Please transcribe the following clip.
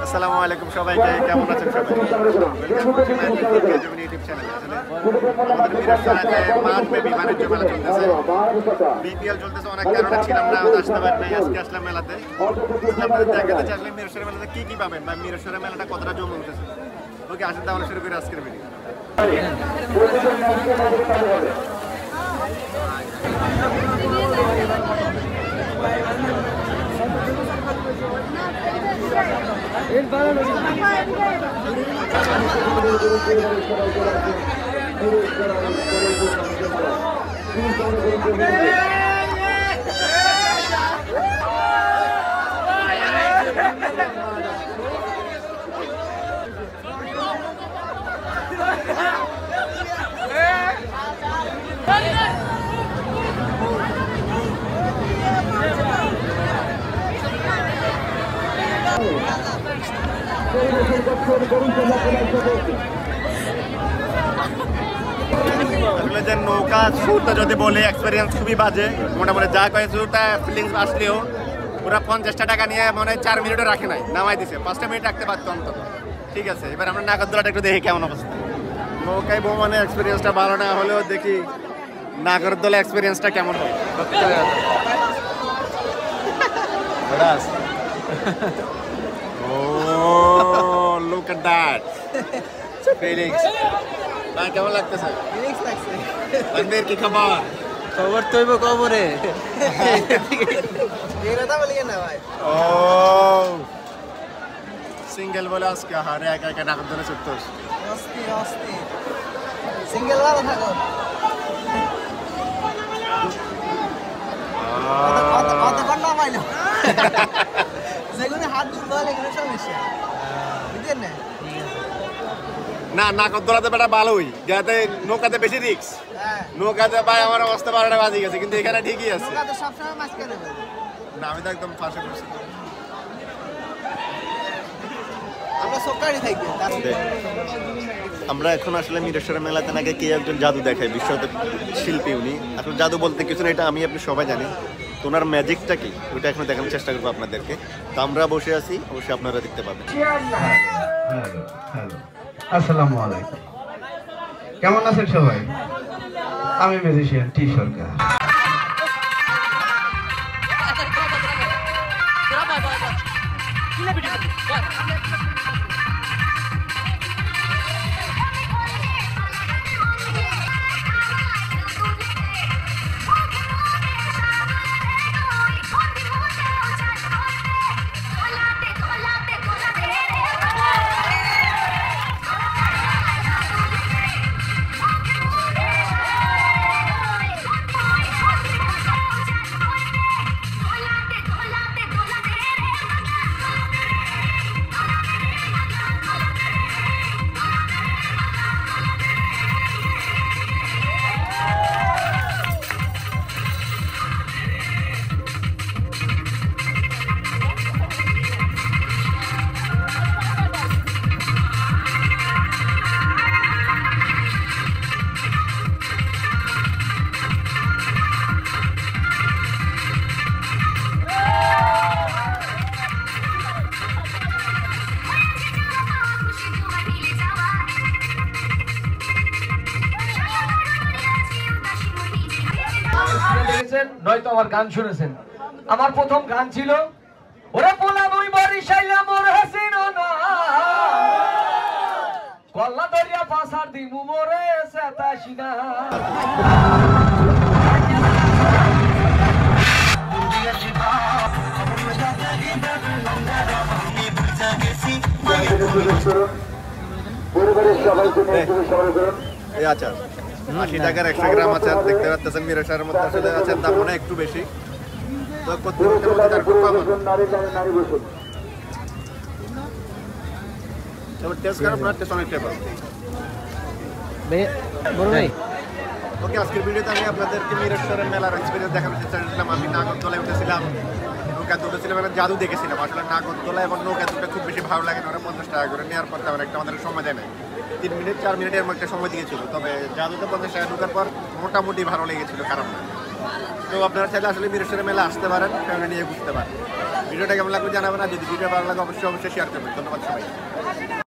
আসসালামু আলাইকুম সবাইকে, কেমন আছেন সবাই? বিপিএল চলতেছে, অনেক কারণে ছিলাম না, আসতে পারি নাই। আজকে আসলাম মেলাতে, দেখাতে চাইলে মিরসরের মেলাতে কি কি পাবেন বা মিরসরের মেলাটা কতটা জমে উঠেছে। ওকে, আসেন তাহলে শুরু করে আজকের ভিডিও। আসলে যে নৌকা শুরুটা যদি বলে এক্সপিরিয়েন্স খুবই বাজে, মোটামুটি যা কয়ে শুরুটা ফিলিংস আসলেও ওরা 50টা টাকা নিয়ে মনে 4 মিনিটও রাখে নাই, নামাই দিছে। 5টা মিনিট রাখতে পারতো অন্তত। ঠিক আছে, এবার আমরা নাগরদোলাটা একটু দেখি কেমন অবস্থা। নৌকায় ভ্রমণের এক্সপিরিয়েন্সটা ভালো না হলেও দেখি নাগরদোলা এক্সপিরিয়েন্সটা কেমন হয়। Oh, look at that. Felix. ভাই কেমন লাগতেছে? ফিলিংস লাগছে। তানভীর কি খবর? খবর তৈব কবরে। এই কথা বলি না ভাই। ও সিঙ্গেল বলে আজকে হারে একা একা নাগর ধরে চুক্তোস। অস্থির অস্থির। সিঙ্গেল ভালো থাকো। কত ঘন্টা পাইলো? যেগুলো হাত দুর্বল এগুলো সমস্যা। বুঝলেন না? না নাগরদোলাতে বেটা ভালোই, যাতে নৌকাতে বেশি রিস্ক। নৌকাতে ভাই আমার অবস্থা 12টা বাজে গেছে, কিন্তু এখানে ঠিকই আছে। নৌকাতে সবসময় মাছ কেন? না আমি তো একদম ফাঁসে পড়ছি। আমরা সকালই থাকি। আমরা এখন আসলে মিরেশ্বরের মেলাতে নাকি কে একজন জাদু দেখায়, বিশ্বত শিল্পী উনি। আসলে জাদু বলতে কিছু না, এটা আমি আপনি সবাই জানি। তো ওনার ম্যাজিকটা কি ওইটা এখন দেখানোর চেষ্টা করবো আপনাদেরকে। তো আমরা বসে আছি, অবশ্যই আপনারা দেখতে পাবেন। হ্যালো, আসসালামু আলাইকুম। কেমন আছেন সবাই? আমি ম্যাজিশিয়ান টি সরকার। নয়তো আমার গান শুনেছেন। আমার প্রথম গান ছিল ওরে পোলা মুই বরিশাইলা মোর হাসিন না কল্লা দরিয়া পাসার দিমু মোরে সেতাশিনা। এই আচার 80 টাকার 100 গ্রাম আচার দেখতে পাচ্ছেন। মিরসরের মধ্যে আসলে আচার দাম মনে একটু বেশি, তো করতে খুব কম। টেস্ট খারাপ না, টেস্ট অনেক টেস্ট। ওকে, আজকের ভিডিওতে আমি আপনাদেরকে মিরসরের মেলার এক্সপিরিয়েন্স দেখানোর চেষ্টা করছিলাম। আমি নাগরদোলায় উঠেছিলাম, নৌকা দুটো ছিল মানে জাদু দেখেছিলাম আসলে নাগরদোলা এবং নৌকা দুটো খুব বেশি ভালো লাগে না, ওরা 50 টাকা করে নেওয়ার পর তেমন একটা আমাদের সময় দেয় না, 3 মিনিট 4 মিনিটের মধ্যে সময় দিয়েছিল। তবে জাদুতে 50 টাকা ঢোকার পর মোটামুটি ভালো লেগেছিল, খারাপ না। তো আপনারা চাইলে আসলে বীরেশ্বরের মেলা আসতে পারেন, ফ্যামিলি নিয়ে ঘুরতে পারেন। ভিডিওটা কেমন লাগবে জানাবেন, আর যদি ভিডিও ভালো লাগে অবশ্যই শেয়ার করবেন। ধন্যবাদ সবাই।